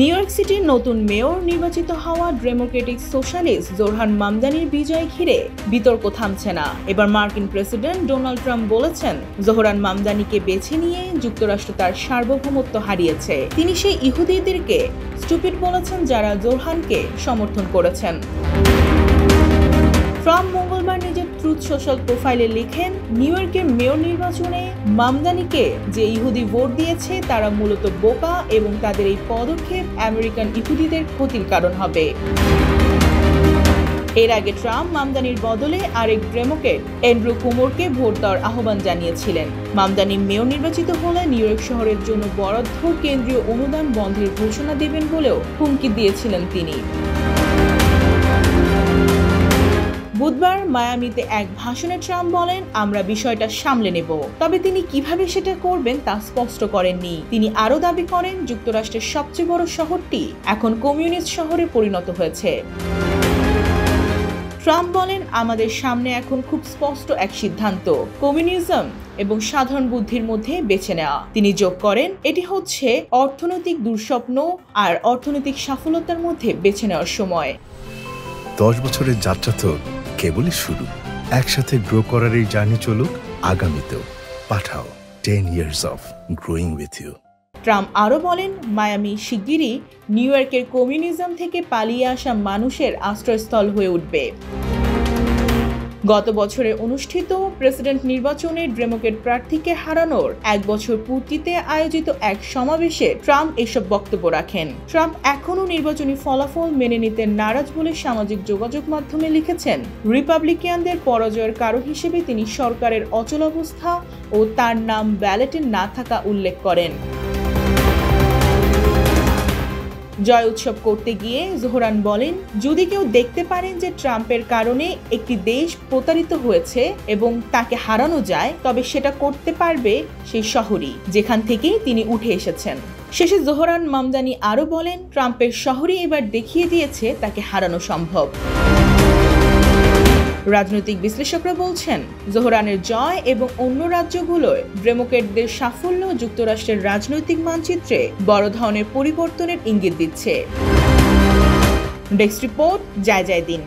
New York সিটির নতুন mayor নির্বাচিত হওয়া ডেমোক্রেটিক সোশ্যালিস্ট জোরহান মামদানির বিজয় ঘিরে বিতর্ক থামছে না। এবার মার্কিন প্রেসিডেন্ট ডোনাল্ড ট্রাম্প বলেছেন, জোহরান মামদানিকে বেছে নিয়ে যুক্তরাষ্ট্র তার সার্বভৌমত্ব হারিয়েছে। তিনি সেই ইহুদিদেরকে স্টুপিড বলেছেন যারা জোরহানকে সমর্থন করেছেন। ট্রাম্প মঙ্গলবার নিজের ট্রুথ সোশ্যাল প্রোফাইলে লিখেন, নিউ ইয়র্কের মেয়র নির্বাচনে মামদানিকে যে ইহুদি ভোট দিয়েছে তারা মূলত বোকা এবং তাদের এই পদক্ষেপ আমেরিকান ইহুদিদের ক্ষতির কারণ হবে। এর আগে ট্রাম্প মামদানির বদলে আরেক ডেমোক্রেট অ্যান্ড্রু কুমোরকে ভোট দেওয়ার আহ্বান জানিয়েছিলেন। মামদানি মেয়র নির্বাচিত হলে নিউ ইয়র্ক শহরের জন্য বরাদ্দ কেন্দ্রীয় অনুদান বন্ধের ঘোষণা দেবেন বলেও হুমকি দিয়েছিলেন তিনি। বুধবার মায়ামিতে এক ভাষণে ট্রাম্প বলেন, আমরা বিষয়টা সামলে নেব। তবে তিনি কিভাবে সেটা করবেন তা স্পষ্ট করেননি। তিনি আরও দাবি করেন, যুক্তরাষ্ট্রের সবচেয়ে বড় শহরটি এখন কমিউনিস্ট শহরে পরিণত হয়েছে। ট্রাম্প বলেন, আমাদের সামনে এখন খুব স্পষ্ট এক সিদ্ধান্ত, কমিউনিজম এবং সাধারণ বুদ্ধির মধ্যে বেছে নেওয়া। তিনি যোগ করেন, এটি হচ্ছে অর্থনৈতিক দুঃস্বপ্ন আর অর্থনৈতিক সফলতার মধ্যে বেছে নেওয়ার সময়। 10 বছরের যাত্রা তো কেবলই শুরু। একসাথে গ্রো করার এই জার্নি চলুক আগামীতেও। পাঠাও 10 years of growing with you। Trump আরও বলেন, মায়ামি শিগগিরই নিউ ইয়র্কের কমিউনিজম থেকে পালিয়ে আসা মানুষের আশ্রয়স্থল হয়ে উঠবে। গত বছরে অনুষ্ঠিত প্রেসিডেন্ট নির্বাচনে ডেমোক্রেট প্রার্থীকে হারানোর 1 বছর পূর্তিতে আয়োজিত এক সমাবেশে ট্রাম্প এসব বক্তব্য রাখেন। ট্রাম্প এখনও নির্বাচনী ফলাফল মেনে নিতে নারাজ বলে সামাজিক যোগাযোগ মাধ্যমে লিখেছেন। রিপাবলিকানদের পরাজয়ের কারণ হিসেবে তিনি সরকারের অচলাবস্থা ও তার নাম ব্যালটে না থাকা উল্লেখ করেন। জয় উৎসব করতে গিয়ে জোহরান বলেন, যদি কেউ দেখতে পারেন যে ট্রাম্পের কারণে একটি দেশ প্রতারিত হয়েছে এবং তাকে হারানো যায়, তবে সেটা করতে পারবে সেই শহরই যেখান থেকে তিনি উঠে এসেছেন। শেষে জোহরান মামদানি আরও বলেন, ট্রাম্পের শহরই এবার দেখিয়ে দিয়েছে তাকে হারানো সম্ভব। রাজনৈতিক বিশ্লেষকরা বলছেন, জোহরানের জয় এবং অন্য রাজ্যগুলোয় ডেমোক্রেটদের সাফল্য যুক্তরাষ্ট্রের রাজনৈতিক মানচিত্রে বড় ধরনের পরিবর্তনের ইঙ্গিত দিচ্ছে। ডেস্ক রিপোর্ট, জয় জয় দিন।